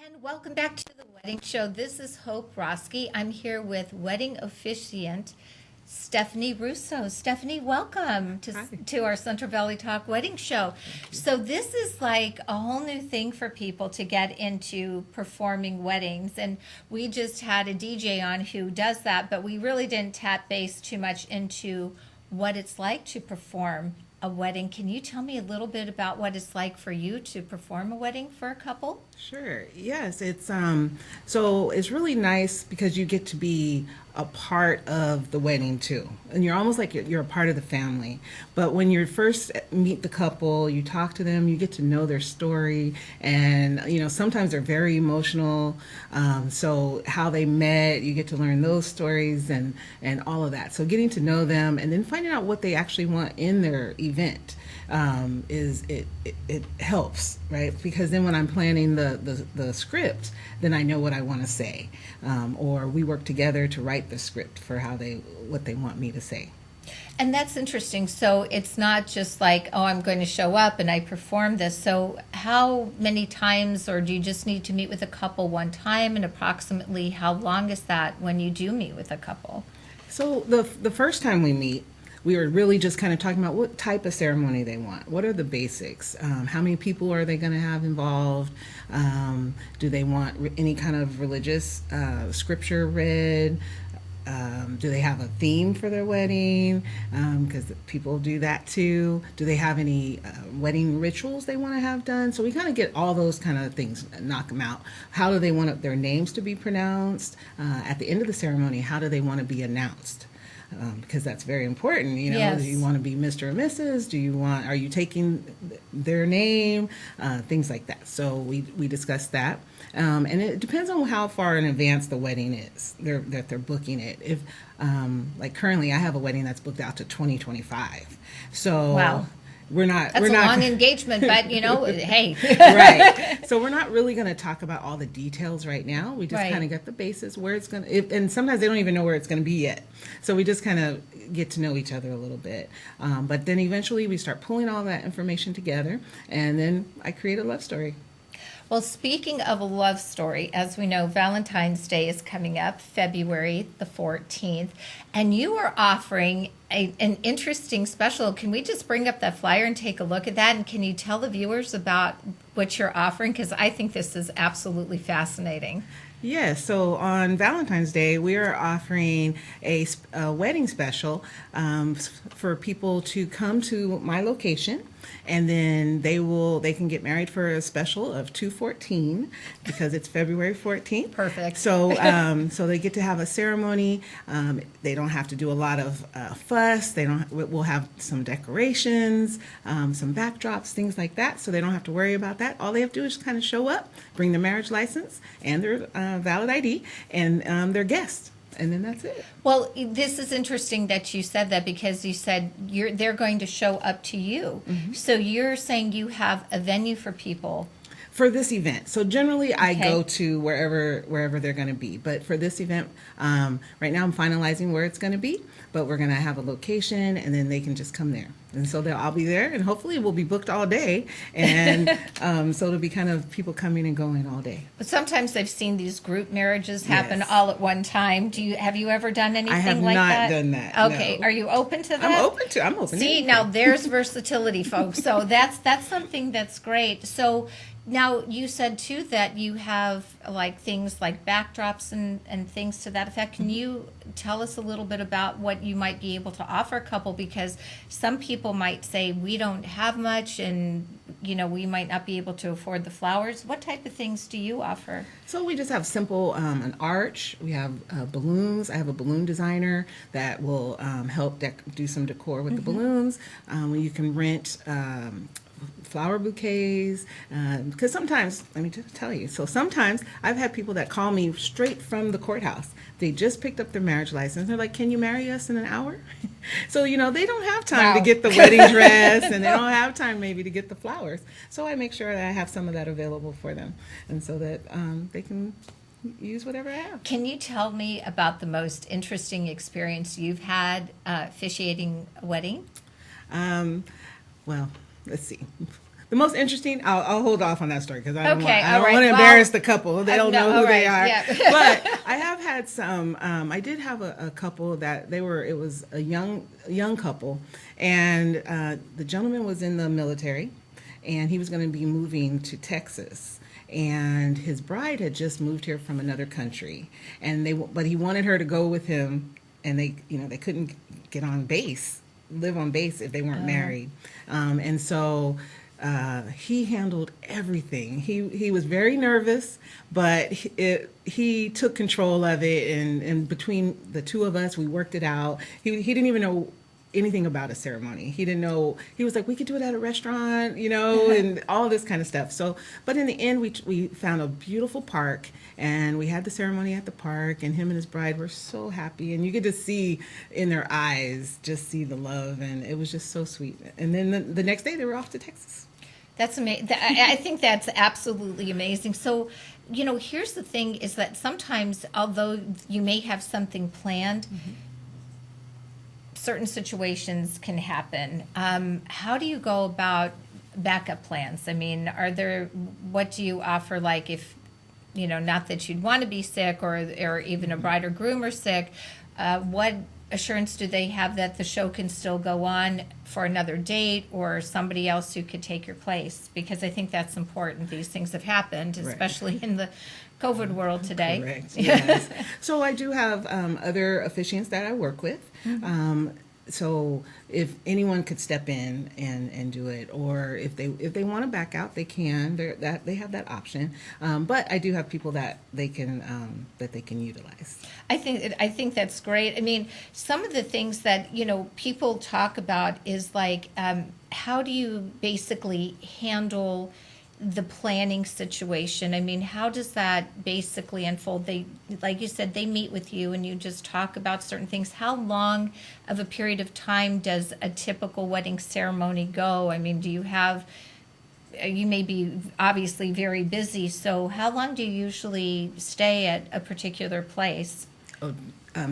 And welcome back to the wedding show. This is Hope Roski. I'm here with wedding officiant Stephanie Russo. Stephanie, welcome to our Central Valley Talk wedding show. So this is like a whole new thing for people to get into performing weddings. And we just had a DJ on who does that, but we really didn't tap base too much into what it's like to perform a wedding. Can you tell me a little bit about what it's like for you to perform a wedding for a couple? Sure. Yes, it's so it's really nice because you get to be a part of the wedding too. And you're almost like you're a part of the family. But when you first meet the couple, you talk to them, you get to know their story, and sometimes they're very emotional. So how they met, you get to learn those stories and all of that. So getting to know them and then finding out what they actually want in their event it helps, right? Because then when I'm planning the script, then I know what I want to say, or we work together to write the script for what they want me to say. And that's interesting. So it's not just like, oh, I'm going to show up and I perform this. So how many times, or do you just need to meet with a couple one time, and approximately how long is that when you do meet with a couple? So the first time we meet, we were really just kind of talking about what type of ceremony they want. What are the basics? How many people are they going to have involved? Do they want any kind of religious scripture read? Do they have a theme for their wedding? Because people do that too. Do they have any wedding rituals they want to have done? So we kind of get all those kind of things, knock them out. How do they want their names to be pronounced? At the end of the ceremony, how do they want to be announced? Because that's very important. Yes. Do you want to be Mr. or Mrs.? Are you taking their name? Things like that. So we discussed that. And it depends on how far in advance the wedding is that they're booking it. If like currently I have a wedding that's booked out to 2025. So wow. That's we're a not long engagement, but hey. Right. So we're not really going to talk about all the details right now. We just Right. kind of get the basis where it's going to, and sometimes they don't even know where it's going to be yet. So we just kind of get to know each other a little bit. But then eventually we start pulling all that information together, and then I create a love story. Well, speaking of a love story, as we know, Valentine's Day is coming up, February the 14th, and you are offering an interesting special. Can we just bring up that flyer and take a look at that? And can you tell the viewers about what you're offering? Because I think this is absolutely fascinating. Yes, so on Valentine's Day, we are offering a wedding special for people to come to my location, and then they can get married for a special of 214 because it's February 14th. Perfect. So so they get to have a ceremony. They don't have to do a lot of fuss. We'll have some decorations, some backdrops, things like that. So they don't have to worry about that. All they have to do is kind of show up, bring their marriage license and their valid ID, and their guests. And then that's it. Well, this is interesting that you said that, because you said they're going to show up to you. Mm-hmm. So you're saying you have a venue for people. For this event. So generally I Okay. go to wherever they're going to be. But for this event, right now I'm finalizing where it's going to be. But we're going to have a location, and then they can just come there. And so I'll be there, and hopefully we'll be booked all day. And so it'll be kind of people coming and going all day. But sometimes I've seen these group marriages happen Yes. all at one time. Have you ever done anything I have like not that? done that. Okay. No. Are you open to that? I'm open to See, anything. now there's versatility, folks. So that's something that's great. So now you said too that you have like things like backdrops and things to that effect. Can you tell us a little bit about what you might be able to offer a couple? Because some people might say we don't have much, and we might not be able to afford the flowers. What type of things do you offer? So we just have simple an arch. We have balloons. I have a balloon designer that will help do some decor with the balloons. You can rent flower bouquets, because sometimes, let me just tell you, so sometimes I've had people that call me straight from the courthouse. They just picked up their marriage license. They're like, can you marry us in an hour? So, they don't have time to get the wedding dress, and they don't have time maybe to get the flowers. So I make sure that I have some of that available for them, and so that they can use whatever I have. Can you tell me about the most interesting experience you've had officiating a wedding? Well, let's see. The most interesting, I'll hold off on that story because I don't Okay, want, I don't all want to right. embarrass the couple. They don't know all who they right, are. yeah. But I have had some. I did have a couple that they were. It was a young couple, and the gentleman was in the military, and he was going to be moving to Texas. And his bride had just moved here from another country, but he wanted her to go with him, and they couldn't get on base, live on base if they weren't married, and so he handled everything. He was very nervous, but he took control of it, and between the two of us, we worked it out. He didn't even know anything about a ceremony. He didn't know. He was like, we could do it at a restaurant, and all this kind of stuff. So, but in the end, we found a beautiful park, and we had the ceremony at the park, and him and his bride were so happy, and you get to see in their eyes, just see the love, and it was just so sweet. And then the next day, they were off to Texas. That's amazing. I think that's absolutely amazing. So, here's the thing: is that sometimes, although you may have something planned. Certain situations can happen. How do you go about backup plans? I mean, what do you offer, like if, not that you'd want to be sick or even a bride or groom are sick, what assurance do they have that the show can still go on for another date or somebody else who could take your place? Because I think that's important. These things have happened, especially in the COVID world today. Correct. Yes. So I do have other officiants that I work with. So if anyone could step in and do it, or if they want to back out, they can. They have that option. But I do have people that they can utilize. I think that's great. I mean, some of the things that people talk about is like how do you basically handle the planning situation? I mean, how does that basically unfold? They, like you said, they meet with you and you just talk about certain things. How long of a period of time does a typical wedding ceremony go? I mean, you may be obviously very busy, so how long do you usually stay at a particular place?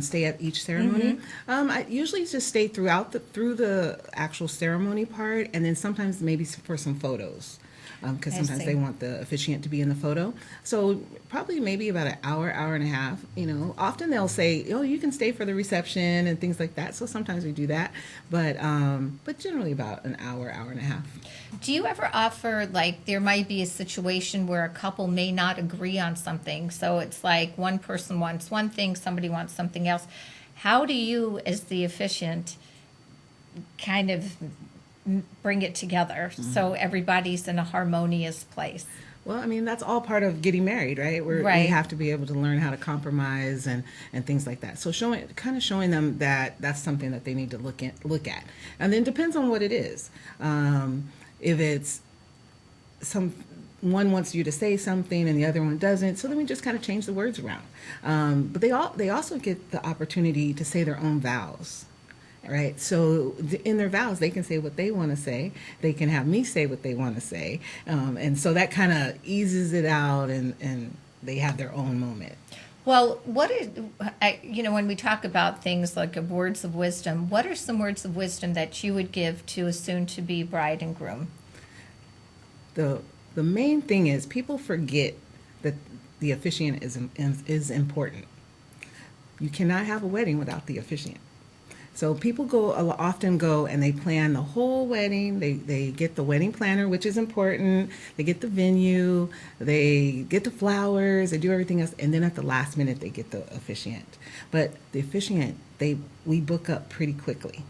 Stay at each ceremony. I usually just stay through the actual ceremony part, and then sometimes maybe for some photos. Because sometimes they want the officiant to be in the photo. So probably maybe about an hour and a half. Often they'll say, "Oh, you can stay for the reception" and things like that. So sometimes we do that, but generally about an hour and a half. Do you ever offer, like, there might be a situation where a couple may not agree on something, so it's like one person wants one thing, somebody wants something else. How do you, as the officiant, kind of bring it together so everybody's in a harmonious place? Well, I mean, that's all part of getting married, right? We have to be able to learn how to compromise and things like that. So showing them that that's something that they need to look at. And then depends on what it is. If it's one wants you to say something and the other one doesn't, so then we just kind of change the words around. But they also get the opportunity to say their own vows. Right, so in their vows, they can say what they want to say. They can have me say what they want to say, and so that kind of eases it out, and they have their own moment. Well, when we talk about things like words of wisdom, what are some words of wisdom that you would give to a soon-to-be bride and groom? The main thing is people forget that the officiant is important. You cannot have a wedding without the officiant. So people often go and they plan the whole wedding. They get the wedding planner, which is important. They get the venue. They get the flowers. They do everything else. And then at the last minute, they get the officiant. But the officiant, we book up pretty quickly.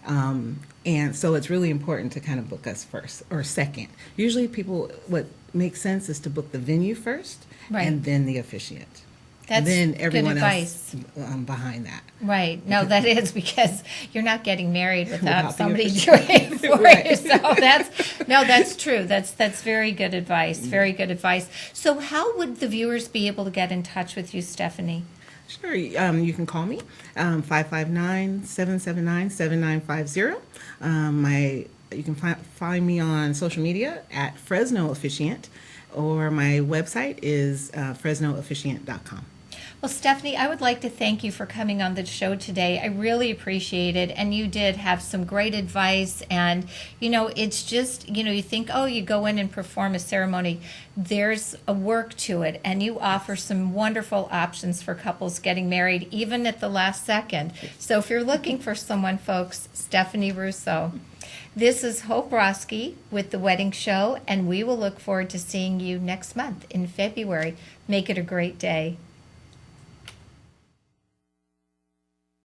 And so it's really important to kind of book us first or second. Usually what makes sense is to book the venue first and then the officiant. That's then everyone good advice. Else behind that. Right. No, that is because you're not getting married without somebody doing it for you. So that's true. That's very good advice. Very good advice. So how would the viewers be able to get in touch with you, Stephanie? Sure. You can call me, 559-779-7950. You can find me on social media at Fresno Officiant, or my website is fresnoofficiant.com. Well, Stephanie, I would like to thank you for coming on the show today. I really appreciate it. And you did have some great advice. And, it's just, you think, oh, you go in and perform a ceremony. There's a work to it. And you offer some wonderful options for couples getting married, even at the last second. So if you're looking for someone, folks, Stephanie Russo. This is Hope Roski with The Wedding Show, and we will look forward to seeing you next month in February. Make it a great day.